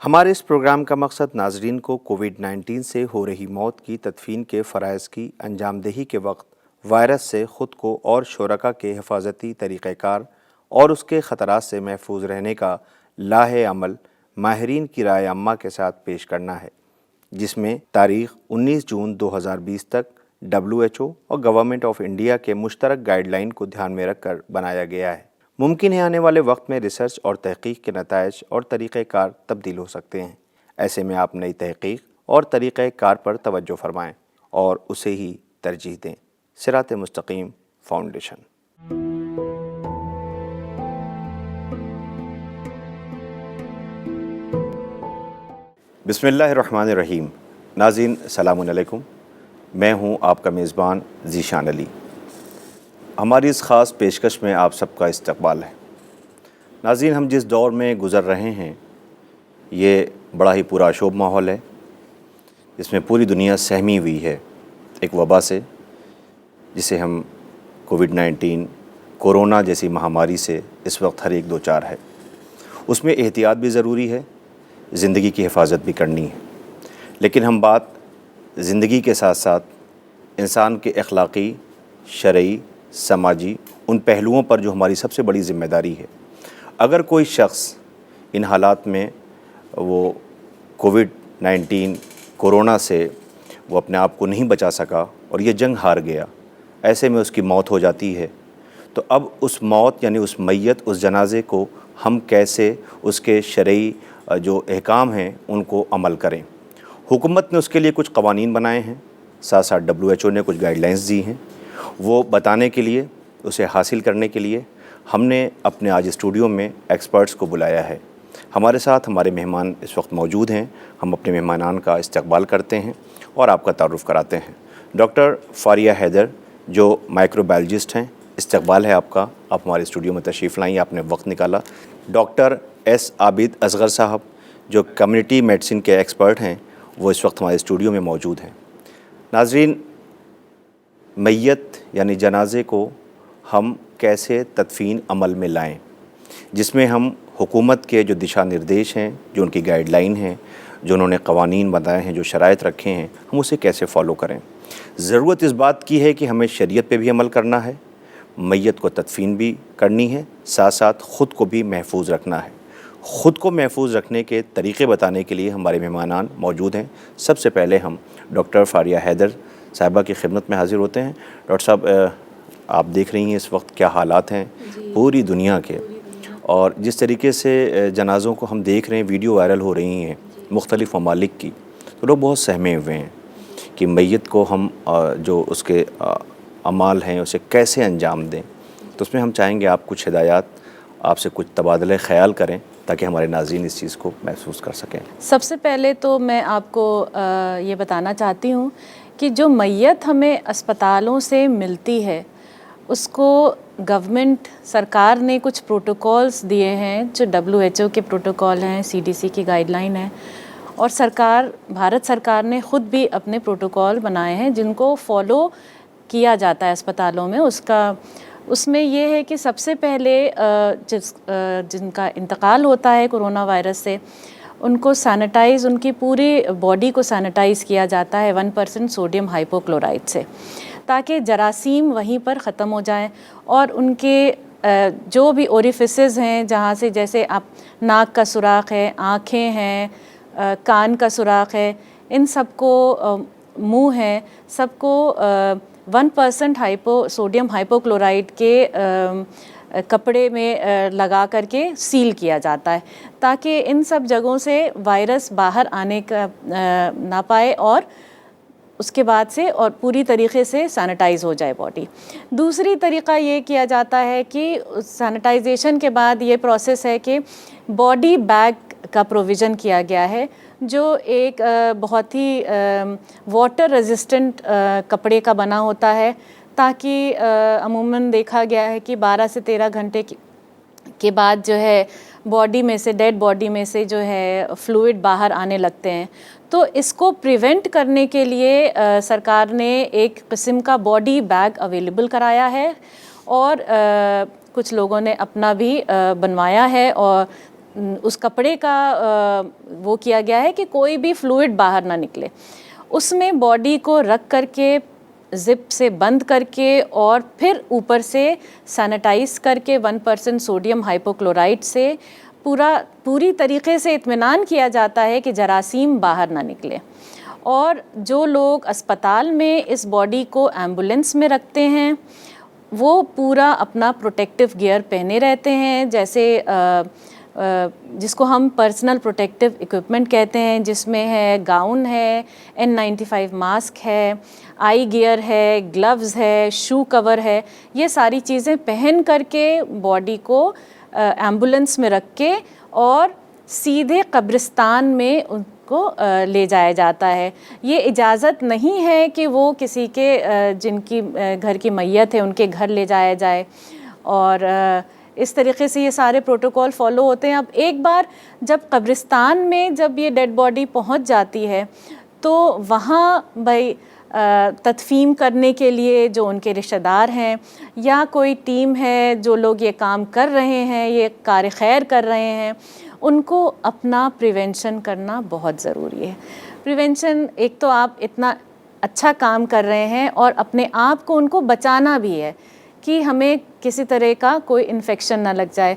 हमारे इस प्रोग्राम का मकसद नाजरीन को कोविड-19 से हो रही मौत की तदफीन के फ़राइज़ की अंजामदही के वक्त वायरस से ख़ुद को और शुरका के हिफाजती तरीक़ाकार और उसके ख़तरात से महफूज रहने का लाहे अमल माहिरीन की राय अम्मा के साथ पेश करना है, जिसमें तारीख़ 19 जून 2020 तक WHO और गवर्नमेंट ऑफ इंडिया के मुश्तरक गाइडलाइन को ध्यान में रखकर बनाया गया है। मुमकिन है आने वाले वक्त में रिसर्च और तहकीक के नताइज और तरीक़ाकार तब्दील हो सकते हैं। ऐसे में आप नई तहकीक और तरीक़ाकार पर तवज्जो फरमाएँ और उसे ही तरजीह दें। सिरात मुस्तकीम फाउंडेशन। बिस्मिल्लाहिर्रहमानिर्रहीम। नाज़रीन सलामुन अलैकुम। मैं हूँ आपका मेज़बान ज़ीशान अली। हमारी इस ख़ास पेशकश में आप सबका इस्तक़बाल है। नाज़रीन, हम जिस दौर में गुज़र रहे हैं ये बड़ा ही पुरशोभ माहौल है, जिसमें पूरी दुनिया सहमी हुई है एक वबा से, जिसे हम कोविड-19 कोरोना जैसी महामारी से इस वक्त हर एक दो चार है। उसमें एहतियात भी ज़रूरी है, ज़िंदगी की हिफाजत भी करनी है। लेकिन हम बात ज़िंदगी के साथ साथ इंसान के अखलाक़ी, शरई, समाजी उन पहलुओं पर जो हमारी सबसे बड़ी ज़िम्मेदारी है। अगर कोई शख्स इन हालात में वो कोविड-19 कोरोना से वो अपने आप को नहीं बचा सका और ये जंग हार गया, ऐसे में उसकी मौत हो जाती है, तो अब उस मौत यानी उस मैयत, उस जनाजे को हम कैसे उसके शरई जो अहकाम हैं उनको अमल करें। हुकूमत ने उसके लिए कुछ क़वानीन बनाए हैं, साथ साथ WHO ने कुछ गाइडलाइंस दी हैं। वो बताने के लिए, उसे हासिल करने के लिए हमने अपने आज स्टूडियो में एक्सपर्ट्स को बुलाया है। हमारे साथ हमारे मेहमान इस वक्त मौजूद हैं। हम अपने मेहमानान का इस्तकबाल करते हैं और आपका तारुफ़ कराते हैं। डॉक्टर फ़ारिया हैदर जो माइक्रोबायोलॉजिस्ट हैं, इस्तकबाल है आपका। आप हमारे स्टूडियो में तशरीफ़ लाई, आपने वक्त निकाला। डॉक्टर एस आबिद असगर साहब जो कम्युनिटी मेडिसिन के एक्सपर्ट हैं, वो इस वक्त हमारे स्टूडियो में मौजूद हैं। नाज़रीन, मैयत यानी जनाजे को हम कैसे तदफ़ीन अमल में लाएं, जिसमें हम हुकूमत के जो दिशा निर्देश हैं, जो उनकी गाइडलाइन हैं, जो उन्होंने क़वानीन बताए हैं, जो शराइत रखे हैं, हम उसे कैसे फ़ॉलो करें। ज़रूरत इस बात की है कि हमें शरीयत पे भी अमल करना है, मैयत को तदफ़ीन भी करनी है, साथ साथ ख़ुद को भी महफूज रखना है। ख़ुद को महफूज रखने के तरीक़े बताने के लिए हमारे मेहमानान मौजूद हैं। सबसे पहले हम डॉक्टर फ़ारिया हैदर साहिबा की खिदमत में हाज़िर होते हैं। डॉक्टर साहब, आप देख रही हैं इस वक्त क्या हालात हैं पूरी दुनिया के, और जिस तरीके से जनाज़ों को हम देख रहे हैं, वीडियो वायरल हो रही हैं मुख्तलिफ़ ममालिक की, तो लोग बहुत सहमे हुए हैं कि मैयत को हम जो उसके अमाल हैं उसे कैसे अंजाम दें। तो उसमें हम चाहेंगे आप कुछ हिदायत, आपसे कुछ तबादले ख़याल करें ताकि हमारे नाज़रीन इस चीज़ को महसूस कर सकें। सबसे पहले तो मैं आपको ये बताना चाहती हूँ कि जो मैयत हमें अस्पतालों से मिलती है उसको गवर्नमेंट सरकार ने कुछ प्रोटोकॉल्स दिए हैं, जो WHO के प्रोटोकॉल हैं, CDC की गाइडलाइन है, और भारत सरकार ने ख़ुद भी अपने प्रोटोकॉल बनाए हैं जिनको फॉलो किया जाता है अस्पतालों में। उसमें ये है कि सबसे पहले जिनका इंतकाल होता है कोरोना वायरस से, उनको सैनिटाइज़, उनकी पूरी बॉडी को सैनिटाइज़ किया जाता है 1% सोडियम हाइपोक्लोराइड से, ताकि जरासीम वहीं पर ख़त्म हो जाएं और उनके जो भी ओरिफिसेस हैं, जहाँ से जैसे आप नाक का सुराख है, आँखें हैं, कान का सुराख है, इन सबको, मुंह है, सबको 1% सोडियम हाइपोक्लोराइड के कपड़े में लगा करके सील किया जाता है, ताकि इन सब जगहों से वायरस बाहर आने का ना पाए और उसके बाद से और पूरी तरीक़े से सैनिटाइज़ हो जाए बॉडी। दूसरी तरीक़ा ये किया जाता है कि सैनिटाइजेशन के बाद ये प्रोसेस है कि बॉडी बैग का प्रोविज़न किया गया है, जो एक बहुत ही वाटर रेजिस्टेंट कपड़े का बना होता है, ताकि अमूमन देखा गया है कि 12 से 13 घंटे के बाद जो है बॉडी में से, डेड बॉडी में से जो है फ्लूइड बाहर आने लगते हैं। तो इसको प्रिवेंट करने के लिए सरकार ने एक किस्म का बॉडी बैग अवेलेबल कराया है और कुछ लोगों ने अपना भी बनवाया है, और उस कपड़े का वो किया गया है कि कोई भी फ्लूइड बाहर ना निकले। उसमें बॉडी को रख करके जिप से बंद करके और फिर ऊपर से सैनिटाइज करके 1% सोडियम हाइपोक्लोराइट से पूरी तरीके से इत्मीनान किया जाता है कि जरासीम बाहर ना निकले। और जो लोग अस्पताल में इस बॉडी को एम्बुलेंस में रखते हैं वो पूरा अपना प्रोटेक्टिव गियर पहने रहते हैं, जैसे जिसको हम पर्सनल प्रोटेक्टिव इक्विपमेंट कहते हैं, जिसमें है गाउन है, N95 मास्क है, आई गियर है, ग्लव्स है, शू कवर है। ये सारी चीज़ें पहन करके बॉडी को एम्बुलेंस में रख के और सीधे कब्रिस्तान में उनको ले जाया जाता है। ये इजाज़त नहीं है कि वो किसी के जिनकी घर की मैयत है उनके घर ले जाया जाए, और इस तरीके से ये सारे प्रोटोकॉल फॉलो होते हैं। अब एक बार जब कब्रिस्तान में जब ये डेड बॉडी पहुंच जाती है तो वहाँ भाई तदफीन करने के लिए जो उनके रिश्तेदार हैं या कोई टीम है, जो लोग ये काम कर रहे हैं, ये कार खैर कर रहे हैं, उनको अपना प्रिवेंशन करना बहुत ज़रूरी है। प्रिवेंशन, एक तो आप इतना अच्छा काम कर रहे हैं और अपने आप को उनको बचाना भी है कि हमें किसी तरह का कोई इन्फेक्शन ना लग जाए।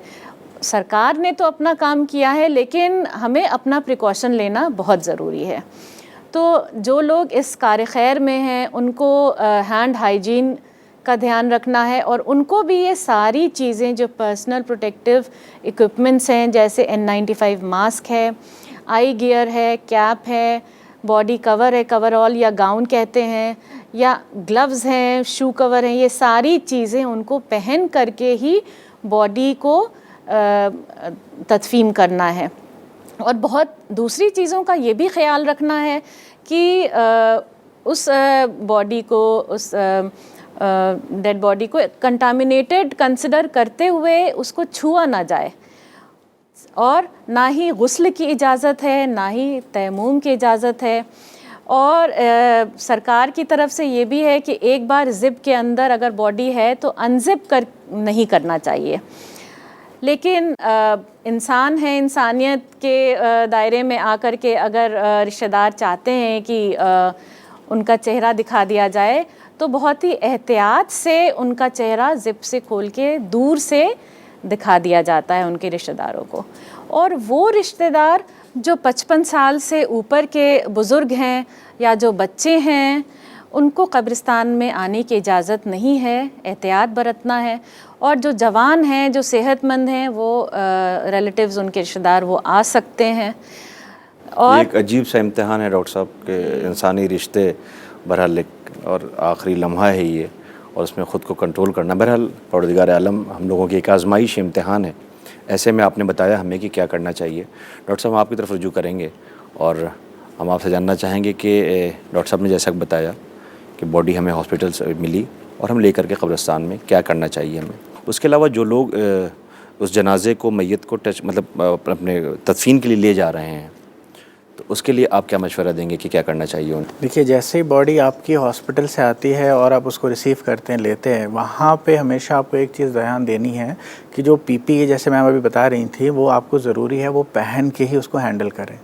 सरकार ने तो अपना काम किया है, लेकिन हमें अपना प्रिकॉशन लेना बहुत ज़रूरी है। तो जो लोग इस कार खैर में हैं उनको हैंड हाइजीन का ध्यान रखना है, और उनको भी ये सारी चीज़ें जो पर्सनल प्रोटेक्टिव इक्विपमेंट्स हैं, जैसे N95 मास्क है, आई गियर है, कैप है, बॉडी कवर है, कवरऑल या गाउन कहते हैं, या ग्लव्स हैं, शू कवर हैं, ये सारी चीज़ें उनको पहन करके ही बॉडी को तदफीन करना है। और बहुत दूसरी चीज़ों का ये भी ख्याल रखना है कि उस बॉडी को, उस डेड बॉडी को कंटामिनेटेड कंसिडर करते हुए उसको छुआ ना जाए, और ना ही गुस्ल की इजाज़त है, ना ही तयम्मुम की इजाज़त है। और सरकार की तरफ से ये भी है कि एक बार ज़िप के अंदर अगर बॉडी है तो अनज़िप नहीं करना चाहिए। लेकिन इंसान है, इंसानियत के दायरे में आकर के अगर रिश्तेदार चाहते हैं कि उनका चेहरा दिखा दिया जाए तो बहुत ही एहतियात से उनका चेहरा ज़िप से खोल के दूर से दिखा दिया जाता है उनके रिश्तेदारों को। और वो रिश्तेदार जो 55 साल से ऊपर के बुज़ुर्ग हैं या जो बच्चे हैं, उनको कब्रिस्तान में आने की इजाज़त नहीं है, एहतियात बरतना है। और जो जवान हैं, जो सेहतमंद हैं, वो रिलेटिव्स, उनके रिश्तेदार, वो आ सकते हैं। और एक अजीब सा इम्तिहान है डॉक्टर साहब के इंसानी रिश्ते, बहरहाल और आखिरी लम्हा है ये, और उसमें ख़ुद को कंट्रोल करना बहरहाल परवरदिगार आलम हम लोगों की एक आजमाइश इम्तिहान है। ऐसे में आपने बताया हमें कि क्या करना चाहिए। डॉक्टर साहब, हम आपकी तरफ रुजू करेंगे और हम आपसे जानना चाहेंगे कि डॉक्टर साहब ने जैसा बताया कि बॉडी हमें हॉस्पिटल से मिली और हम लेकर के कब्रिस्तान में क्या करना चाहिए हमें। उसके अलावा जो लोग उस जनाजे को, मैयत को अपने तदफीन के लिए ले जा रहे हैं, तो उसके लिए आप क्या मशवरा देंगे कि क्या करना चाहिए उन्हें? देखिए, जैसे ही बॉडी आपकी हॉस्पिटल से आती है और आप उसको रिसीव करते हैं, लेते हैं, वहाँ पे हमेशा आपको एक चीज़ ध्यान देनी है कि जो PPE जैसे मैम अभी बता रही थी, वो आपको ज़रूरी है वो पहन के ही उसको हैंडल करें।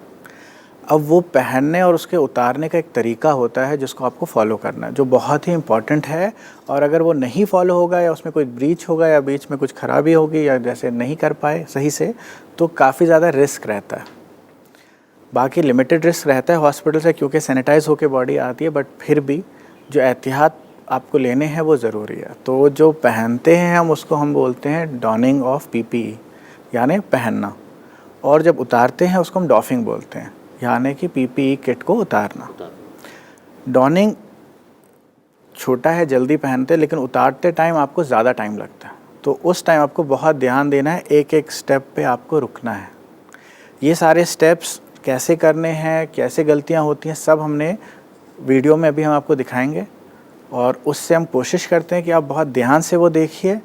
अब वो पहनने और उसके उतारने का एक तरीका होता है जिसको आपको फॉलो करना है, जो बहुत ही इम्पॉर्टेंट है। और अगर वो नहीं फॉलो होगा या उसमें कोई ब्रीच होगा या बीच में कुछ खराबी होगी या जैसे नहीं कर पाए सही से, तो काफ़ी ज़्यादा रिस्क रहता है। बाकी लिमिटेड रिस्क रहता है हॉस्पिटल से, क्योंकि सैनिटाइज होकर बॉडी आती है, बट फिर भी जो एहतियात आपको लेने हैं वो ज़रूरी है। तो जो पहनते हैं हम, उसको हम बोलते हैं डॉनिंग ऑफ PPE, यानी पहनना, और जब उतारते हैं उसको हम डॉफिंग बोलते हैं, यानी कि PPE किट को उतारना। डॉनिंग छोटा है, जल्दी पहनते, लेकिन उतारते टाइम आपको ज़्यादा टाइम लगता है, तो उस टाइम आपको बहुत ध्यान देना है, एक एक स्टेप पे आपको रुकना है। ये सारे स्टेप्स कैसे करने हैं, कैसे गलतियां होती हैं, सब हमने वीडियो में अभी हम आपको दिखाएंगे, और उससे हम कोशिश करते हैं कि आप बहुत ध्यान से वो देखिए।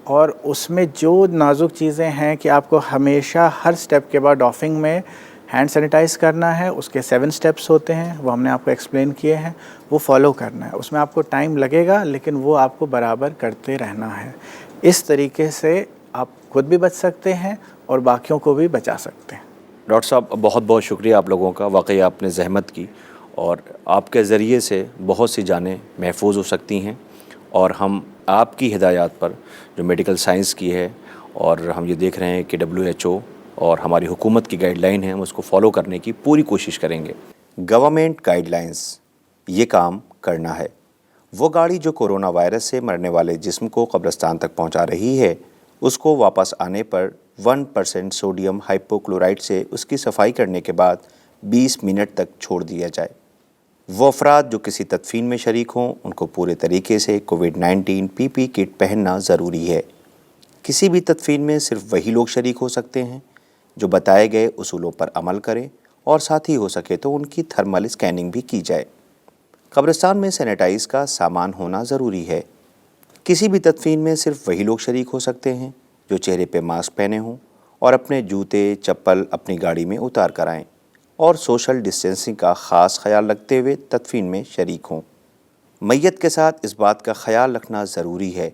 और उसमें जो नाजुक चीज़ें हैं कि आपको हमेशा हर स्टेप के बाद डॉफिंग में हैंड सैनिटाइज़ करना है, उसके 7 स्टेप्स होते हैं, वो हमने आपको एक्सप्लेन किए हैं, वो फॉलो करना है। उसमें आपको टाइम लगेगा, लेकिन वो आपको बराबर करते रहना है। इस तरीके से आप खुद भी बच सकते हैं और बाकियों को भी बचा सकते हैं। डॉक्टर साहब, बहुत बहुत शुक्रिया आप लोगों का, वाकई आपने ज़हमत की और आपके ज़रिए से बहुत सी जानें महफूज हो सकती हैं और हम आपकी हिदायत पर जो मेडिकल साइंस की है और हम ये देख रहे हैं कि WHO और हमारी हुकूमत की गाइडलाइन है, हम उसको फॉलो करने की पूरी कोशिश करेंगे। गवर्नमेंट गाइडलाइंस ये काम करना है। वो गाड़ी जो कोरोना वायरस से मरने वाले जिस्म को कब्रिस्तान तक पहुंचा रही है, उसको वापस आने पर 1% सोडियम हाइपोक्लोराइड से उसकी सफाई करने के बाद 20 मिनट तक छोड़ दिया जाए। वो अफराद जो किसी तदफीन में शरीक हों, उनको पूरे तरीके से कोविड-19 PP किट पहनना ज़रूरी है। किसी भी तदफीन में सिर्फ वही लोग शरीक हो सकते हैं जो बताए गए उसूलों पर अमल करें और साथ ही हो सके तो उनकी थर्मल स्कैनिंग भी की जाए। कब्रिस्तान में सैनिटाइज का सामान होना ज़रूरी है। किसी भी तदफीन में सिर्फ वही लोग शरीक हो सकते हैं जो चेहरे पे मास्क पहने हों और अपने जूते चप्पल अपनी गाड़ी में उतार कर आएँ और सोशल डिस्टेंसिंग का ख़ास ख्याल रखते हुए तदफीन में शरीक हों। मैयत के साथ इस बात का ख्याल रखना ज़रूरी है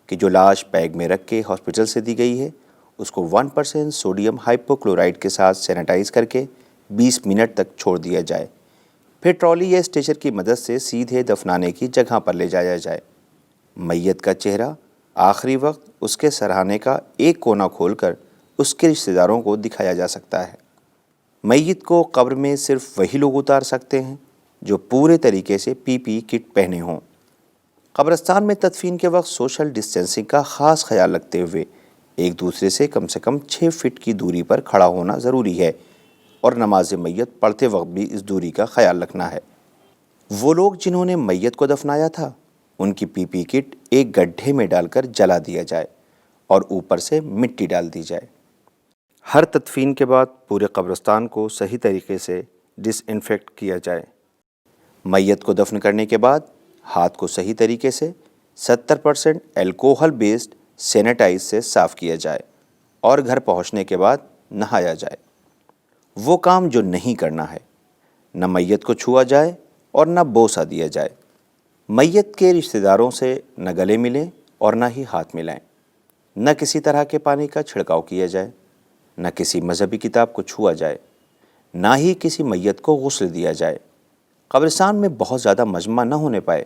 कि जो लाश बैग में रख के हॉस्पिटल से दी गई है, उसको 1% सोडियम हाइपोक्लोराइड के साथ सैनिटाइज़ करके 20 मिनट तक छोड़ दिया जाए। फिर ट्रॉली या स्ट्रेचर की मदद से सीधे दफनाने की जगह पर ले जाया जाए। मैयत का चेहरा आखिरी वक्त उसके सरहाने का एक कोना खोलकर उसके रिश्तेदारों को दिखाया जा सकता है। मैयत को कब्र में सिर्फ वही लोग उतार सकते हैं जो पूरे तरीके से PP किट पहने हों। कब्रिस्तान में तदफीन के वक्त सोशल डिस्टेंसिंग का ख़ास ख्याल रखते हुए एक दूसरे से कम 6 फीट की दूरी पर खड़ा होना ज़रूरी है और नमाज मैयत पढ़ते वक्त भी इस दूरी का ख्याल रखना है। वो लोग जिन्होंने मैयत को दफनाया था, उनकी PP किट एक गड्ढे में डालकर जला दिया जाए और ऊपर से मिट्टी डाल दी जाए। हर तदफीन के बाद पूरे कब्रिस्तान को सही तरीके से डिसइंफेक्ट किया जाए। मैयत को दफन करने के बाद हाथ को सही तरीके से 70% अल्कोहल बेस्ड सैनिटाइज से साफ़ किया जाए और घर पहुंचने के बाद नहाया जाए। वो काम जो नहीं करना है, न मैयत को छुआ जाए और न बोसा दिया जाए। मैयत के रिश्तेदारों से न गले मिलें और न ही हाथ मिलाएं। न किसी तरह के पानी का छिड़काव किया जाए, न किसी मजहबी किताब को छुआ जाए, ना ही किसी मैयत को गुस्ल दिया जाए। कब्रिस्तान में बहुत ज़्यादा मजमा न होने पाए।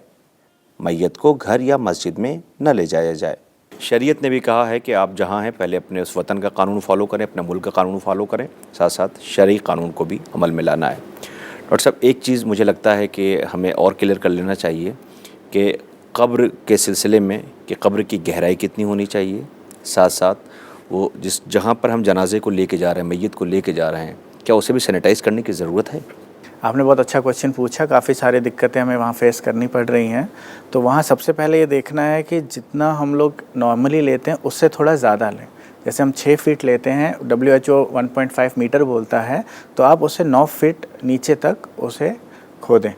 मैयत को घर या मस्जिद में न ले जाया जाए। शरीयत ने भी कहा है कि आप जहाँ हैं पहले अपने उस वतन का कानून फॉलो करें, अपने मुल्क का कानून फॉलो करें, साथ साथ शरई कानून को भी अमल में लाना है। डॉक्टर साहब, एक चीज़ मुझे लगता है कि हमें और क्लियर कर लेना चाहिए कि कब्र के सिलसिले में कि कब्र की गहराई कितनी होनी चाहिए, साथ साथ वो जिस जहाँ पर हम जनाजे को लेके जा रहे हैं, मैयत को लेके जा रहे हैं, क्या उसे भी सैनिटाइज़ करने की ज़रूरत है? आपने बहुत अच्छा क्वेश्चन पूछा। काफ़ी सारी दिक्कतें हमें वहाँ फेस करनी पड़ रही हैं। तो वहाँ सबसे पहले ये देखना है कि जितना हम लोग नॉर्मली लेते हैं उससे थोड़ा ज़्यादा लें। जैसे हम 6 फीट लेते हैं, WHO 1.5 मीटर बोलता है, तो आप उसे 9 फीट नीचे तक उसे खोदें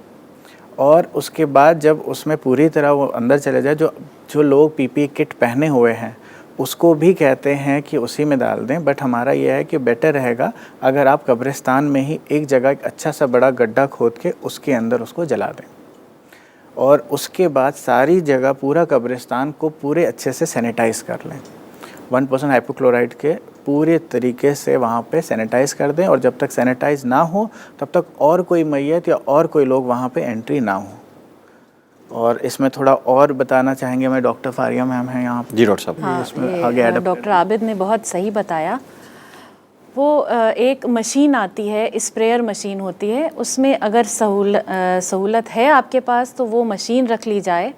और उसके बाद जब उसमें पूरी तरह वो अंदर चले जाए, जो लोग PP किट पहने हुए हैं उसको भी कहते हैं कि उसी में डाल दें। बट हमारा ये है कि बेटर रहेगा अगर आप कब्रिस्तान में ही एक जगह एक अच्छा सा बड़ा गड्ढा खोद के उसके अंदर उसको जला दें और उसके बाद सारी जगह पूरा कब्रिस्तान को पूरे अच्छे से सैनिटाइज़ कर लें। 1% हाइपोक्लोराइड के पूरे तरीके से वहाँ पे सैनिटाइज़ कर दें और जब तक सैनिटाइज़ ना हो तब तक और कोई मैयत या और कोई लोग वहाँ पे एंट्री ना हो। और इसमें थोड़ा और बताना चाहेंगे, मैं डॉक्टर फारिया मैम हैं यहाँ पे। जी डॉक्टर साहब। हाँ, इसमें आगे ऐड अप डॉक्टर आबिद ने बहुत सही बताया। वो एक मशीन आती है, स्प्रेयर मशीन होती है, उसमें अगर सहूलत है आपके पास तो वो मशीन रख ली जाए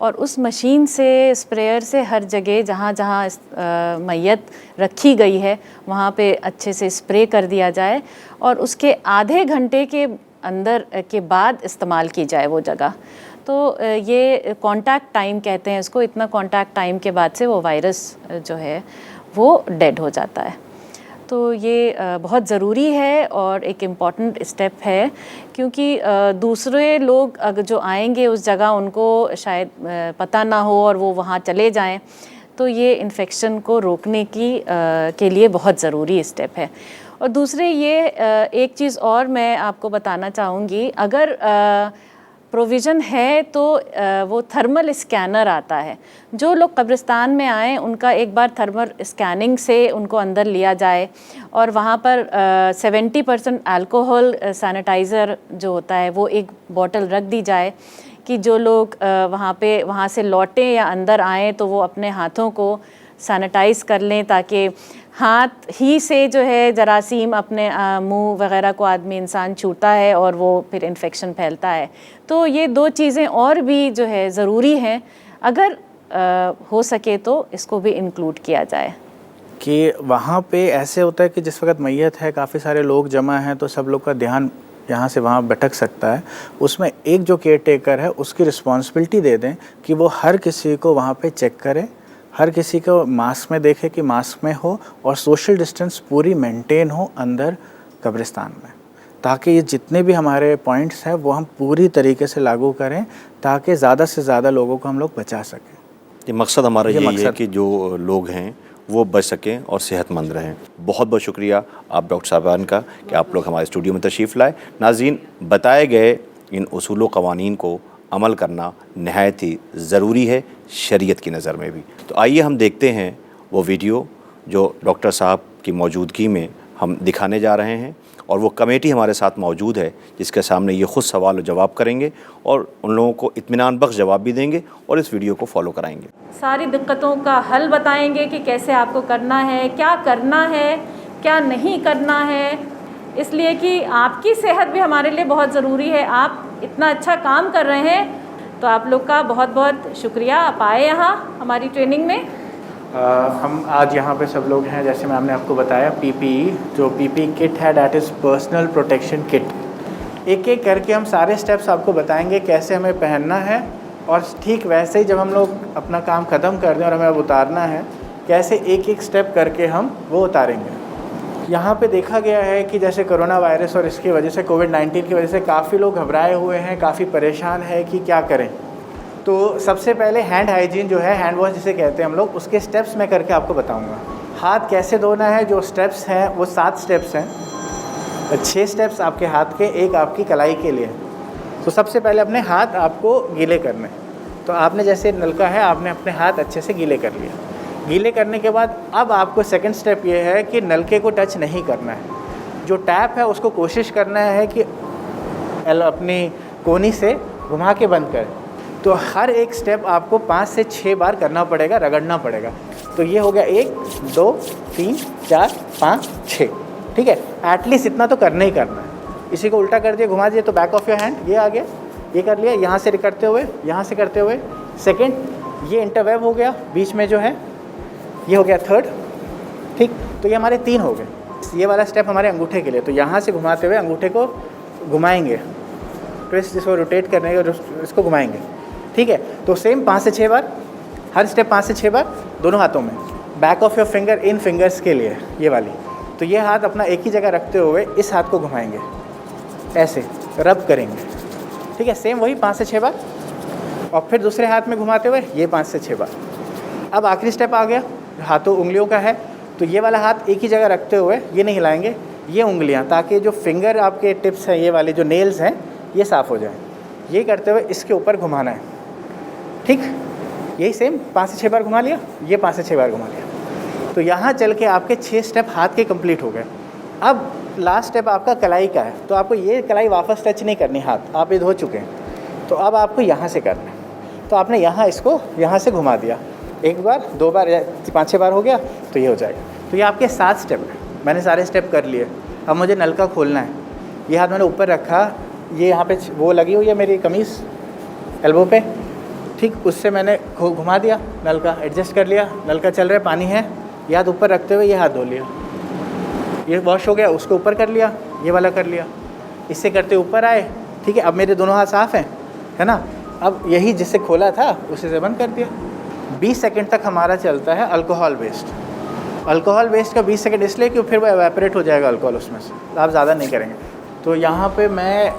और उस मशीन से, स्प्रेयर से हर जगह जहाँ जहाँ मैयत रखी गई है वहाँ पे अच्छे से स्प्रे कर दिया जाए और उसके आधे घंटे के अंदर के बाद इस्तेमाल की जाए वो जगह। तो ये कांटेक्ट टाइम कहते हैं इसको। इतना कांटेक्ट टाइम के बाद से वो वायरस जो है वो डेड हो जाता है। तो ये बहुत ज़रूरी है और एक इम्पॉर्टेंट स्टेप है, क्योंकि दूसरे लोग अगर जो आएंगे उस जगह उनको शायद पता ना हो और वो वहाँ चले जाएं, तो ये इन्फेक्शन को रोकने के लिए बहुत ज़रूरी स्टेप है। और दूसरे ये एक चीज़ और मैं आपको बताना चाहूँगी, अगर प्रोविज़न है तो वो थर्मल स्कैनर आता है। जो लोग कब्रिस्तान में आएँ उनका एक बार थर्मल स्कैनिंग से उनको अंदर लिया जाए और वहाँ पर 70% अल्कोहल सैनिटाइज़र जो होता है वो एक बॉटल रख दी जाए कि जो लोग वहाँ से लौटें या अंदर आएँ तो वो अपने हाथों को सैनिटाइज़ कर लें, ताकि हाथ ही से जो है जरासीम अपने मुंह वगैरह को आदमी इंसान छूता है और वो फिर इन्फेक्शन फैलता है। तो ये 2 चीज़ें और भी जो है ज़रूरी हैं, अगर हो सके तो इसको भी इंक्लूड किया जाए। कि वहाँ पे ऐसे होता है कि जिस वक्त मैयत है, काफ़ी सारे लोग जमा हैं, तो सब लोग का ध्यान यहाँ से वहाँ भटक सकता है। उसमें एक जो केयर टेकर है उसकी रिस्पॉन्सिबिलिटी दे दें कि वो हर किसी को वहाँ पे चेक करे, हर किसी को मास्क में देखे कि मास्क में हो, और सोशल डिस्टेंस पूरी मेंटेन हो अंदर कब्रिस्तान में, ताकि ये जितने भी हमारे पॉइंट्स हैं वो हम पूरी तरीके से लागू करें ताकि ज़्यादा से ज़्यादा लोगों को हम लोग बचा सकें। ये मकसद हमारा यही है कि जो लोग हैं वो बच सकें और सेहतमंद रहें। बहुत बहुत शुक्रिया आप डॉक्टर साहबान का कि आप लोग हमारे स्टूडियो में तशरीफ़ लाए। नाज़रीन, बताए गए इन उसूल व क़वानीन को अमल करना नहायत ही ज़रूरी है शरीयत की नज़र में भी। तो आइए हम देखते हैं वो वीडियो जो डॉक्टर साहब की मौजूदगी में हम दिखाने जा रहे हैं, और वो कमेटी हमारे साथ मौजूद है जिसके सामने ये ख़ुद सवाल और जवाब करेंगे और उन लोगों को इत्मीनान बख्श जवाब भी देंगे और इस वीडियो को फॉलो कराएंगे। सारी दिक्कतों का हल बताएंगे कि कैसे आपको करना है, क्या नहीं करना है, इसलिए कि आपकी सेहत भी हमारे लिए बहुत ज़रूरी है। आप इतना अच्छा काम कर रहे हैं, तो आप लोग का बहुत बहुत शुक्रिया, आप आए यहाँ हमारी ट्रेनिंग में। हम आज यहाँ पे सब लोग हैं, जैसे मैम ने आपको बताया, पीपीई जो पीपीई किट है, that is personal protection kit. एक एक करके हम सारे स्टेप्स आपको बताएंगे कैसे हमें पहनना है, और ठीक वैसे ही जब हम लोग अपना काम ख़त्म कर दें और हमें अब उतारना है, कैसे एक एक स्टेप करके हम वो उतारेंगे। यहाँ पे देखा गया है कि जैसे कोरोना वायरस और इसकी वजह से कोविड-19 की वजह से काफ़ी लोग घबराए हुए हैं, काफ़ी परेशान है कि क्या करें। तो सबसे पहले हैंड हाइजीन जो है, हैंड वॉश जिसे कहते हैं हम लोग, उसके स्टेप्स मैं करके आपको बताऊंगा। हाथ कैसे धोना है, जो स्टेप्स हैं वो 7 स्टेप्स हैं, 6 स्टेप्स आपके हाथ के, एक आपकी कलाई के लिए। तो सबसे पहले अपने हाथ आपको गीले करने, तो आपने जैसे नलका है आपने अपने हाथ अच्छे से गीले कर लिया। गीले करने के बाद अब आपको सेकंड स्टेप ये है कि नलके को टच नहीं करना है। जो टैप है उसको कोशिश करना है कि अपनी कोनी से घुमा के बंद करें। तो हर एक स्टेप आपको 5 से 6 बार करना पड़ेगा, रगड़ना पड़ेगा। तो ये हो गया 1 2 3 4 5 6, ठीक है। एटलीस्ट इतना तो करना ही करना है। इसी को उल्टा कर दिया, घुमा दिया, तो बैक ऑफ योर हैंड ये आ गया, ये कर लिया, यहाँ से करते हुए, यहाँ से करते हुए सेकेंड, ये इंटरवेव हो गया बीच में जो है, ये हो गया थर्ड, ठीक। तो ये हमारे 3 हो गए। ये वाला स्टेप हमारे अंगूठे के लिए, तो यहाँ से घुमाते हुए अंगूठे को घुमाएंगे, ट्विस्ट जिसको रोटेट करने के, इसको घुमाएंगे, ठीक है। तो सेम 5 से 6 बार, हर स्टेप 5 से 6 बार दोनों हाथों में। Back of your finger in fingers के लिए ये वाली, तो ये हाथ अपना एक ही जगह रखते हुए इस हाथ को घुमाएंगे, ऐसे रब करेंगे, ठीक है। सेम वही 5 से 6 बार, और फिर दूसरे हाथ में घुमाते हुए ये 5 से 6 बार। अब आखिरी स्टेप आ गया, हाथों उंगलियों का है, तो ये वाला हाथ एक ही जगह रखते हुए ये नहीं हिलाएंगे, ये उंगलियां, ताकि जो फिंगर आपके टिप्स हैं, ये वाले जो नेल्स हैं, ये साफ़ हो जाए। ये करते हुए इसके ऊपर घुमाना है, ठीक। यही सेम 5 से 6 बार घुमा लिया, ये 5 से 6 बार घुमा लिया। तो यहाँ चल के आपके 6 स्टेप हाथ के कंप्लीट हो गए। अब लास्ट स्टेप आपका कलाई का है, तो आपको ये कलाई वापस टच नहीं करनी, हाथ आप ये धो चुके हैं, तो अब आपको यहाँ से करना है। तो आपने यहाँ इसको यहाँ से घुमा दिया, 1 बार 2 बार 5-6 बार हो गया, तो ये हो जाएगा। तो ये आपके 7 स्टेप हैं, मैंने सारे स्टेप कर लिए। अब मुझे नलका खोलना है, ये हाथ मैंने ऊपर रखा, ये यहाँ पे वो लगी हुई है मेरी कमीज़ एल्बो पे, ठीक। उससे मैंने घुमा दिया, नलका एडजस्ट कर लिया, नलका चल रहा है, पानी है, ये हाथ ऊपर रखते हुए ये हाथ धो लिया, ये वॉश हो गया, उसको ऊपर कर लिया, ये वाला कर लिया, इससे करते ऊपर आए, ठीक है। अब मेरे दोनों हाथ साफ़ हैं, है ना। अब यही जिससे खोला था उसे से बंद कर दिया। 20 सेकंड तक हमारा चलता है अल्कोहल बेस्ड। अल्कोहल बेस्ड का 20 सेकंड इसलिए कि फिर वो एवेपोरेट हो जाएगा अल्कोहल उसमें से, आप ज़्यादा नहीं करेंगे। तो यहाँ पे मैं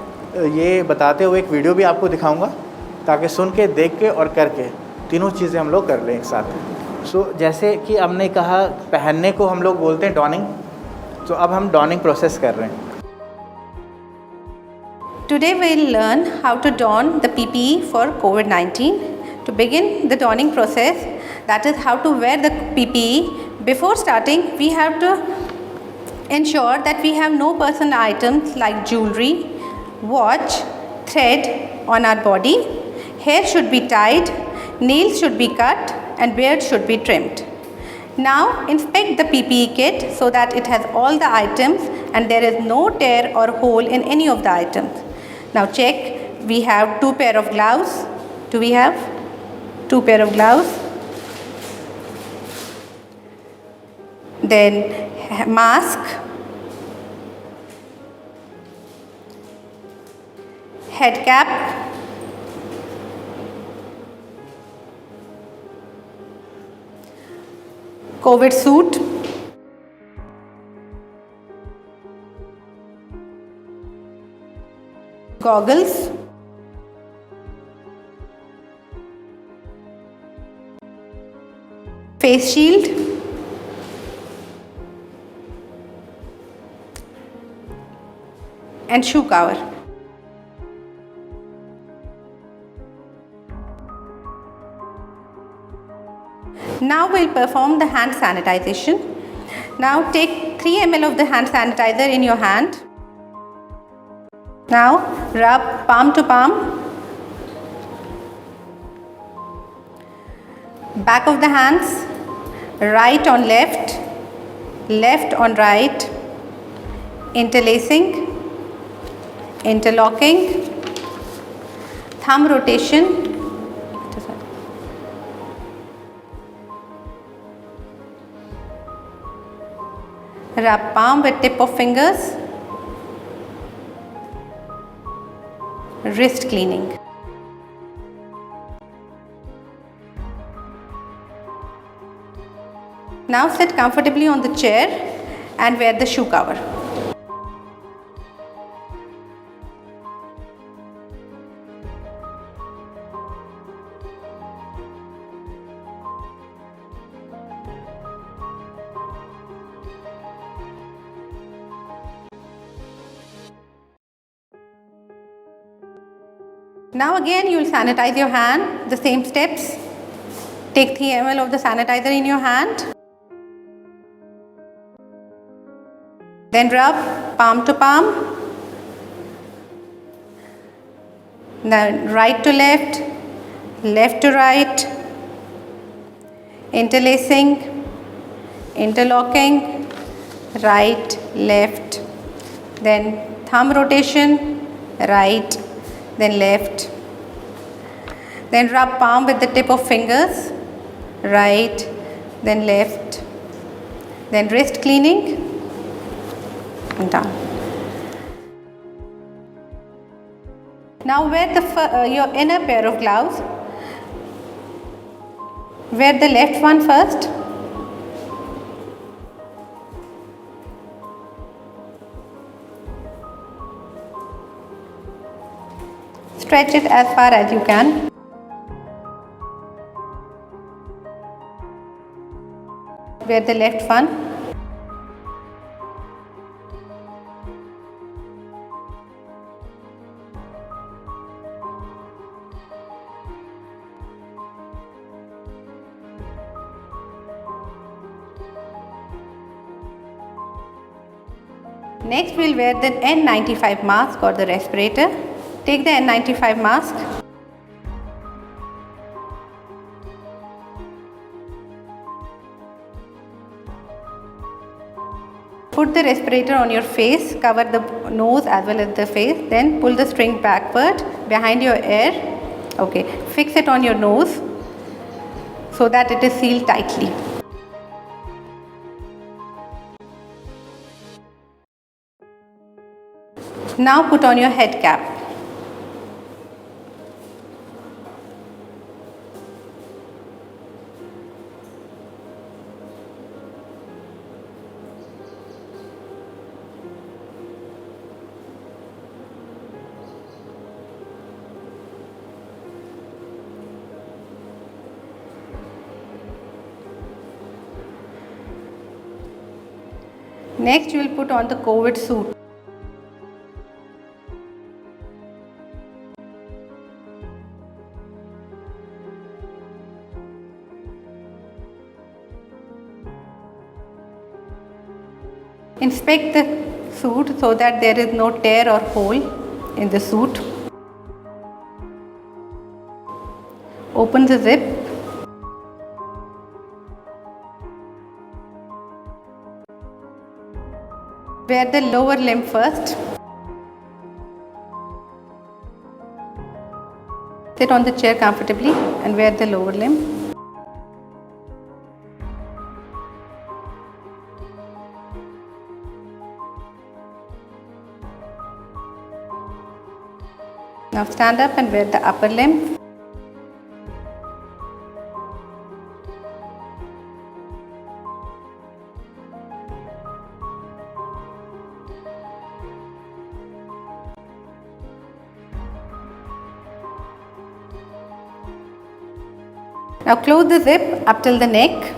ये बताते हुए एक वीडियो भी आपको दिखाऊंगा, ताकि सुन के, देख के और करके तीनों चीज़ें हम लोग कर लें एक साथ। सो जैसे कि हमने कहा पहनने को हम लोग बोलते हैं डॉनिंग, तो अब हम डॉनिंग प्रोसेस कर रहे हैं। Today we'll learn how to don the PPE for COVID-19. To begin the donning process, that is how to wear the PPE, before starting we have to ensure that we have no personal items like jewelry, watch, thread on our body. Hair should be tied, nails should be cut and beard should be trimmed. Now inspect the PPE kit so that it has all the items and there is no tear or hole in any of the items. Now check, we have 2 pair of gloves. Do we have 2 pair of gloves? Then mask, head cap, COVID suit, goggles, face shield, and shoe cover. Now we'll perform the hand sanitization. Now take 3 ml of the hand sanitizer in your hand. Now rub palm to palm, back of the hands, right on left, left on right, interlacing, interlocking, thumb rotation, rub palm with tip of fingers, wrist cleaning. Now sit comfortably on the chair and wear the shoe cover. Now again you will sanitize your hand, the same steps. Take 3 ml of the sanitizer in your hand. Then rub palm to palm. Then right to left, left to right, interlacing, interlocking, right, left, then thumb rotation, right, then left, then rub palm with the tip of fingers, right, then left, then wrist cleaning and down. Now wear your inner pair of gloves. Wear the left one first. Stretch it as far as you can. Wear the left one. Next we'll wear the N95 mask or the respirator. Take the N95 mask. Put the respirator on your face, cover the nose as well as the face, then pull the string backward behind your ear. Okay, fix it on your nose so that it is sealed tightly. Now put on your head cap. Next you will put on the COVID suit. Inspect the suit so that there is no tear or hole in the suit. Open the zip. Wear the lower limb first. Sit on the chair comfortably and wear the lower limb. Now stand up and wear the upper limb. Now close the zip up till the neck.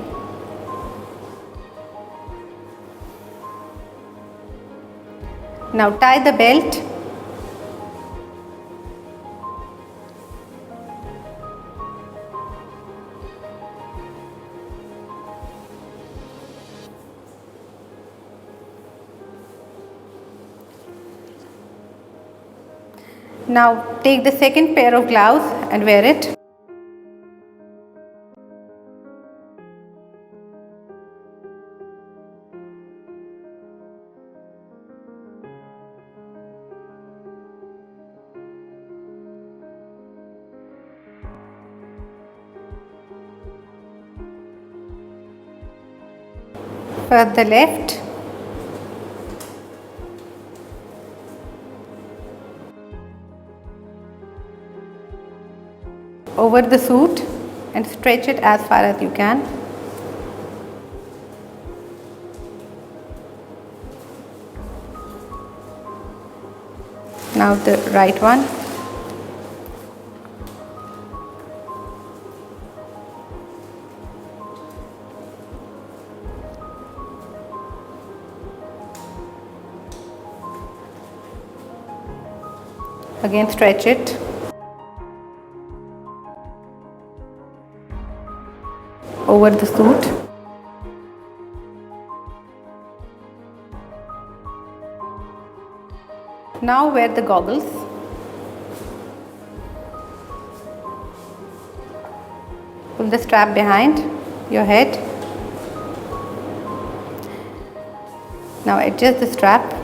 Now tie the belt. Now take the second pair of gloves and wear it. First the left, over the suit and stretch it as far as you can. Now the right one. Again stretch it. Over the suit. Now wear the goggles. Pull the strap behind your head. Now adjust the strap.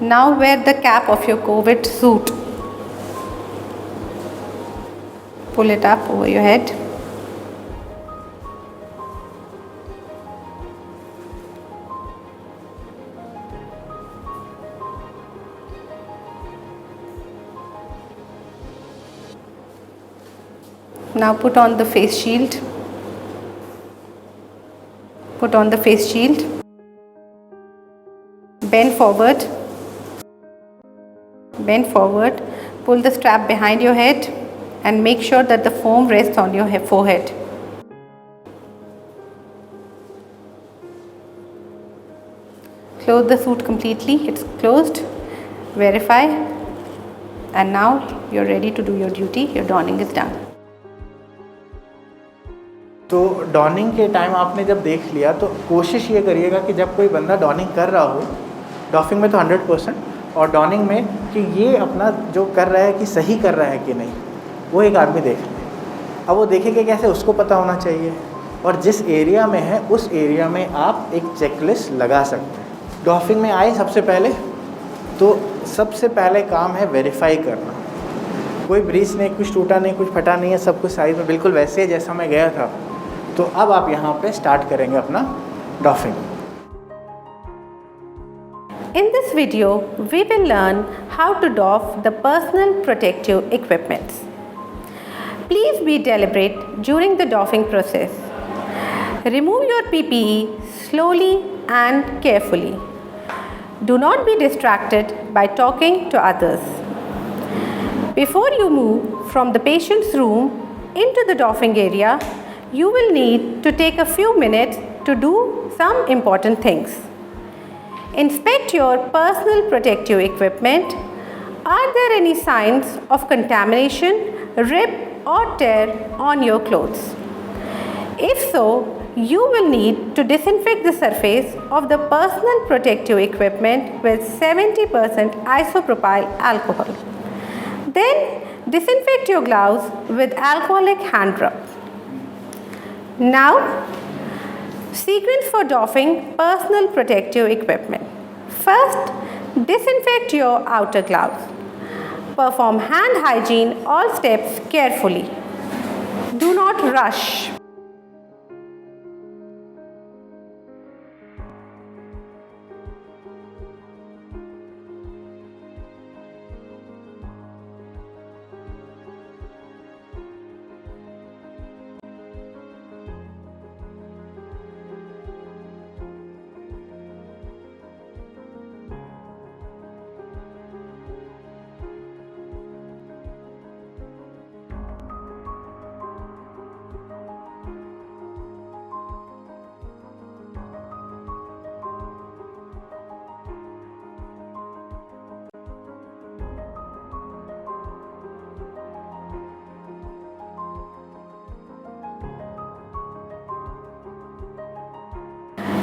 Now wear the cap of your COVID suit. Pull it up over your head. Now put on the face shield. Put on the face shield. Bend forward. Bend forward. Pull the strap behind your head and make sure that the foam rests on your forehead. Close the suit completely. It's closed. Verify. And now you're ready to do your duty. Your donning is done. तो dawning के time आपने जब देख लिया तो कोशिश ये करिएगा कि जब कोई बंदा डॉनिंग कर रहा हो, डॉफिंग में तो 100% और डॉनिंग में कि ये अपना जो कर रहा है कि सही कर रहा है कि नहीं, वो एक आदमी देख ले। अब वो देखेगा कैसे, उसको पता होना चाहिए और जिस एरिया में है उस एरिया में आप एक चेकलिस्ट लगा सकते हैं। डॉफिंग में आए सबसे पहले तो सबसे पहले काम है वेरीफाई करना। कोई ब्रीच नहीं, कुछ टूटा नहीं, कुछ फटा नहीं है, सब कुछ साइज में बिल्कुल वैसे है जैसा मैं गया था। तो अब आप यहाँ पे स्टार्ट करेंगे अपना doffing. In this video, we will learn how to doff the personal protective equipments. Please be deliberate during the doffing process. Remove your PPE slowly and carefully. Do not be distracted by talking to others. Before you move from the patient's room into the doffing area, you will need to take a few minutes to do some important things. Inspect your personal protective equipment. Are there any signs of contamination, rip or tear on your clothes? If so, you will need to disinfect the surface of the personal protective equipment with 70% isopropyl alcohol. Then disinfect your gloves with alcoholic hand rub. Now, sequence for doffing personal protective equipment. First, disinfect your outer gloves. Perform hand hygiene all steps carefully. Do not rush.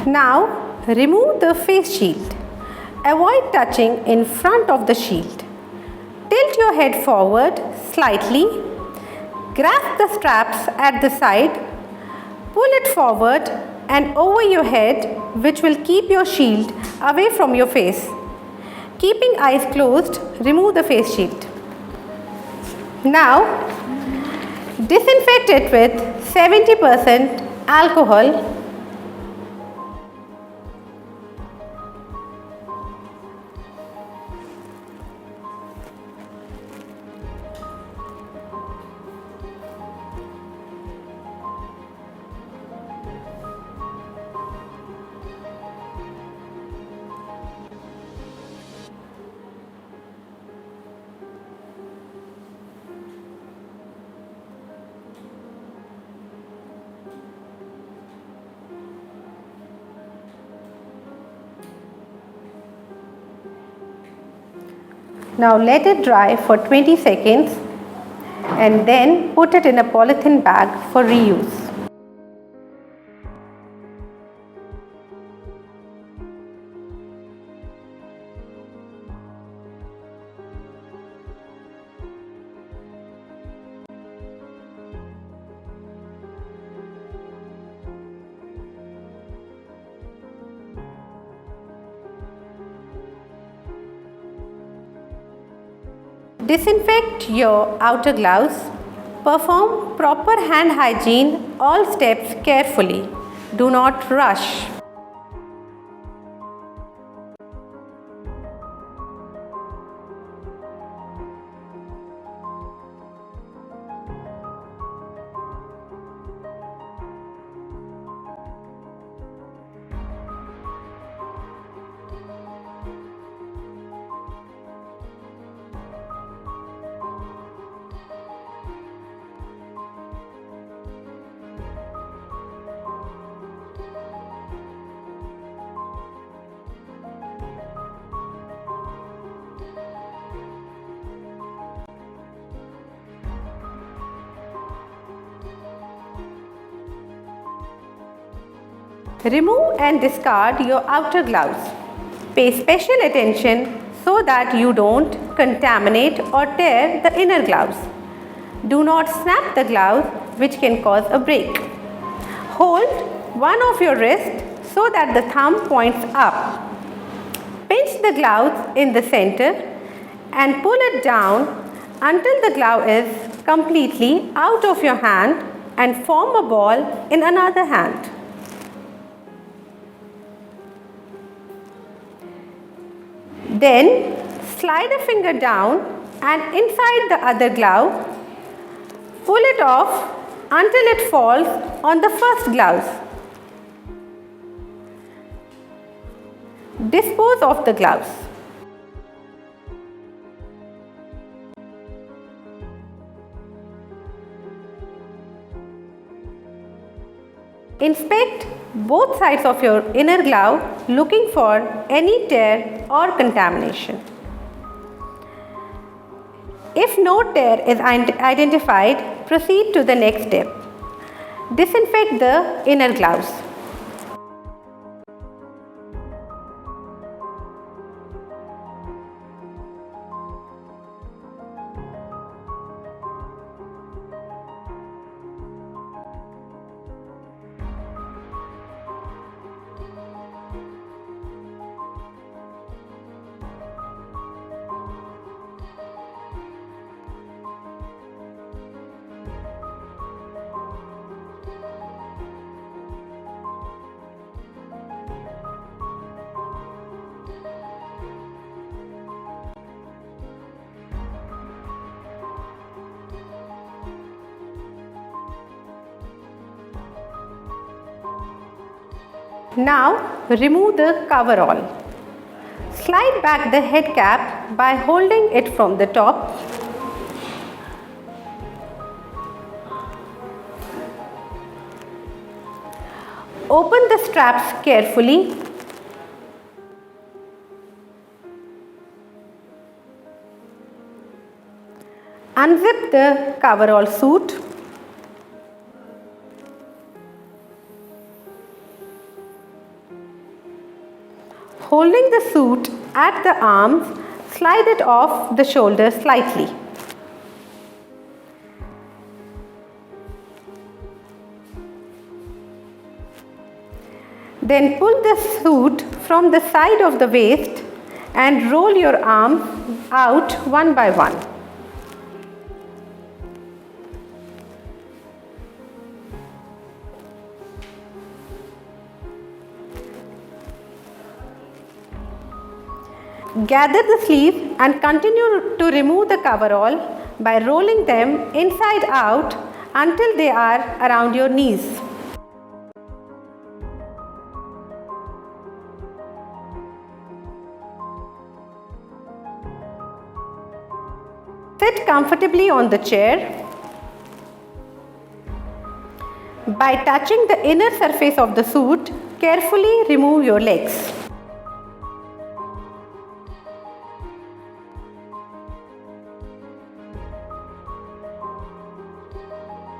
Now, remove the face shield. Avoid touching in front of the shield. Tilt your head forward slightly. Grasp the straps at the side. Pull it forward and over your head, which will keep your shield away from your face. Keeping eyes closed, remove the face shield. Now, disinfect it with 70% alcohol. Now let it dry for 20 seconds and then put it in a polythene bag for reuse. Disinfect your outer gloves. Perform proper hand hygiene, all steps carefully. Do not rush. Remove and discard your outer gloves. Pay special attention so that you don't contaminate or tear the inner gloves. Do not snap the glove, which can cause a break. Hold one of your wrists so that the thumb points up. Pinch the glove in the center and pull it down until the glove is completely out of your hand and form a ball in another hand. Then slide a finger down and inside the other glove, pull it off until it falls on the first glove. Dispose of the gloves. Inspect both sides of your inner glove looking for any tear or contamination. If no tear is identified, proceed to the next step. disinfect the inner gloves. Now remove the coverall. Slide back the head cap by holding it from the top. Open the straps carefully. Unzip the coverall suit. Holding the suit at the arms, slide it off the shoulder slightly. Then pull the suit from the side of the waist and roll your arms out one by one. Gather the sleeves and continue to remove the coverall by rolling them inside out until they are around your knees. Sit comfortably on the chair. By touching the inner surface of the suit, carefully remove your legs.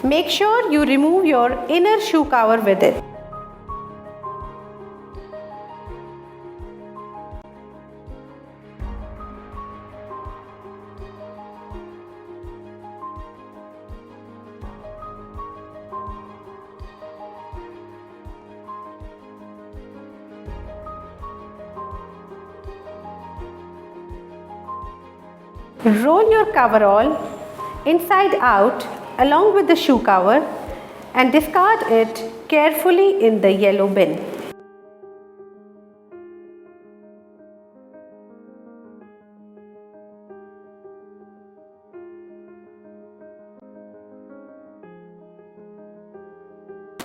Make sure you remove your inner shoe cover with it. Roll your coverall inside out along with the shoe cover and discard it carefully in the yellow bin.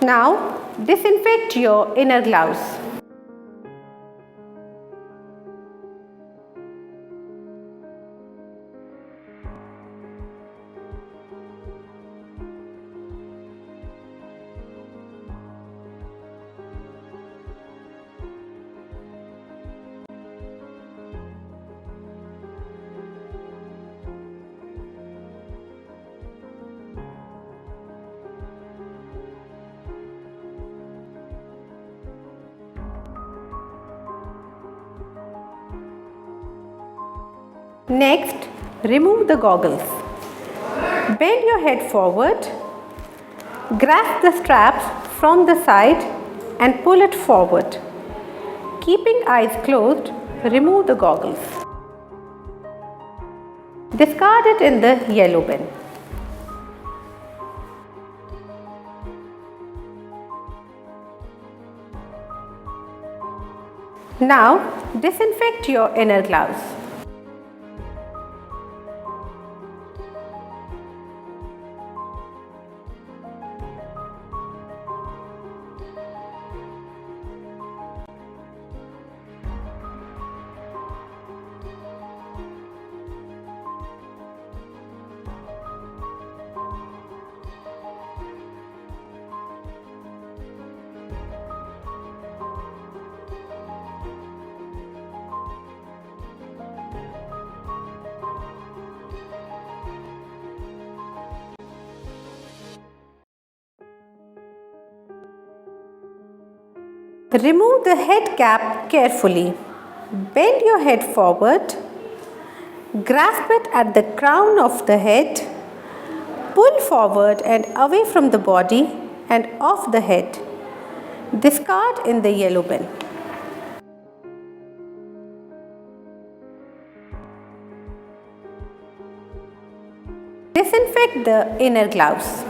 Now disinfect your inner gloves. Next, remove the goggles. Bend your head forward, grasp the straps from the side and pull it forward. Keeping eyes closed, remove the goggles. Discard it in the yellow bin. Now, disinfect your inner gloves. Remove the head cap carefully. Bend your head forward. Grasp it at the crown of the head. Pull forward and away from the body and off the head. Discard in the yellow bin. Disinfect the inner gloves.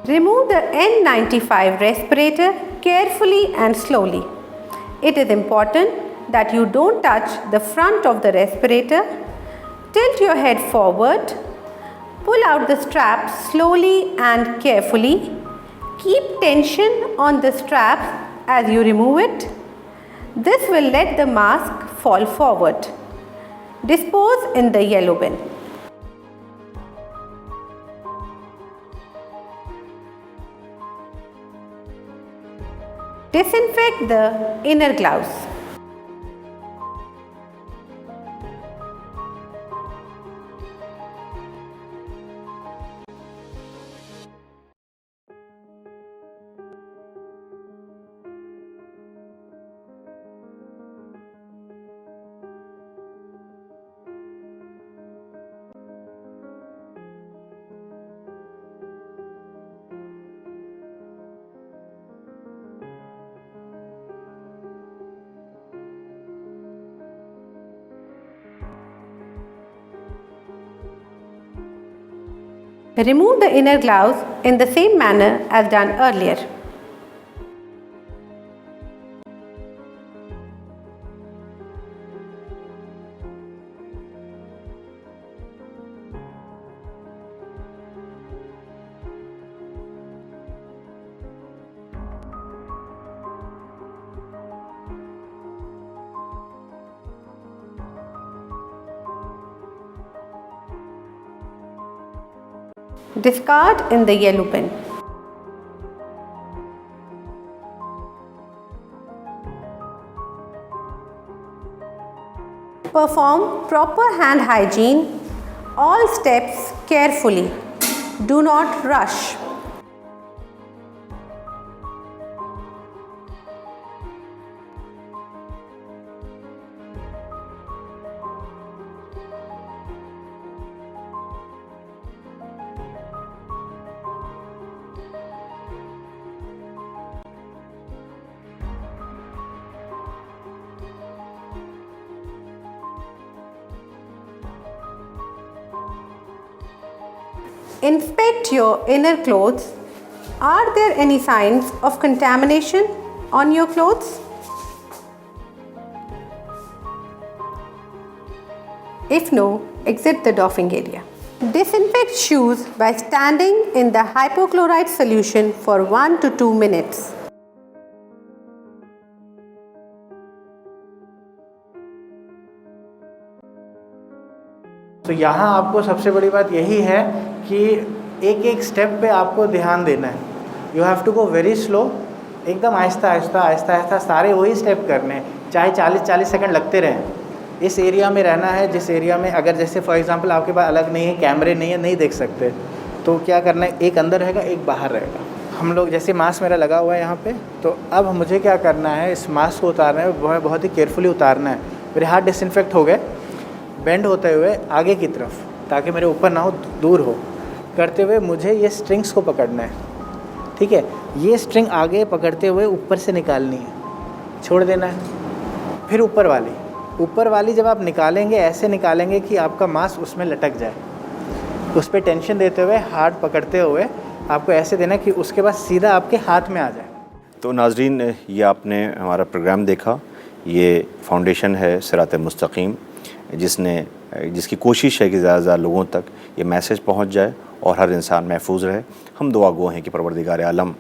Remove the N95 respirator carefully and slowly. It is important that you don't touch the front of the respirator. Tilt your head forward. Pull out the strap slowly and carefully. Keep tension on the straps as you remove it. This will let the mask fall forward. Dispose in the yellow bin. Disinfect the inner gloves. Remove the inner gloves in the same manner as done earlier. Discard in the yellow bin. Perform proper hand hygiene. All steps carefully. Do not rush. Inspect your inner clothes. Are there any signs of contamination on your clothes? If no, exit the doffing area. Disinfect shoes by standing in the hypochlorite solution for 1 to 2 minutes. तो यहाँ आपको सबसे बड़ी बात यही है कि एक एक स्टेप पे आपको ध्यान देना है. You have to go very slow, एकदम आहिस्ता आहिस्ता आहिस्ता आहिस्ता सारे वही स्टेप करने हैं, चाहे 40-40 सेकंड लगते रहें. इस एरिया में रहना है जिस एरिया में, अगर जैसे फॉर एग्जांपल आपके पास अलग नहीं है, कैमरे नहीं है, नहीं देख सकते, तो क्या करना है, एक अंदर रहेगा एक बाहर रहेगा. हम लोग जैसे मास्क मेरा लगा हुआ है यहाँ पे, तो अब मुझे क्या करना है, इस मास्क को उतारना है, वह बहुत ही केयरफुली उतारना है. मेरे हाथ डिसइंफेक्ट हो गए, बेंड होते हुए आगे की तरफ, ताकि मेरे ऊपर ना हो, दूर हो, करते हुए मुझे ये स्ट्रिंग्स को पकड़ना है. ठीक है, ये स्ट्रिंग आगे पकड़ते हुए ऊपर से निकालनी है, छोड़ देना है. फिर ऊपर वाली जब आप निकालेंगे, ऐसे निकालेंगे कि आपका मास्क उसमें लटक जाए. उस पर टेंशन देते हुए, हाथ पकड़ते हुए आपको ऐसे देना कि उसके बाद सीधा आपके हाथ में आ जाए. तो नाजरीन, ये आपने हमारा प्रोग्राम देखा. ये फाउंडेशन है सिरात मुस्तकीम, जिसकी कोशिश है कि ज़्यादा से ज़्यादा लोगों तक ये मैसेज पहुंच जाए और हर इंसान महफूज रहे। हम दुआ गो हैं कि परवरदिगार आलम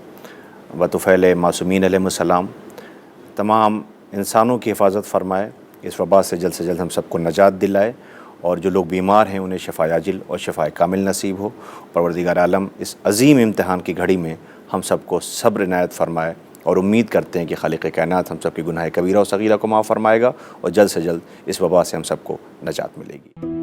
व तुफ़ैल मासूमीन अलैहिस्सलाम तमाम इंसानों की हिफाजत फ़रमाए, इस वबा से जल्द हम सबको नजात दिलाए, और जो लोग बीमार हैं उन्हें शफ़ा आजिल और शफ़ा कामिल नसीब हो। परवरदिगार आलम इस अज़ीम इम्तिहान की घड़ी में हम सबको सब्र इनायत फ़रमाए, और उम्मीद करते हैं कि खालिक़ कायनात हम सब की गुनाह कबीरा और सगीरा को माफ़ फ़रमाएगा और जल्द से जल्द इस वबा से हम सबको नजात मिलेगी।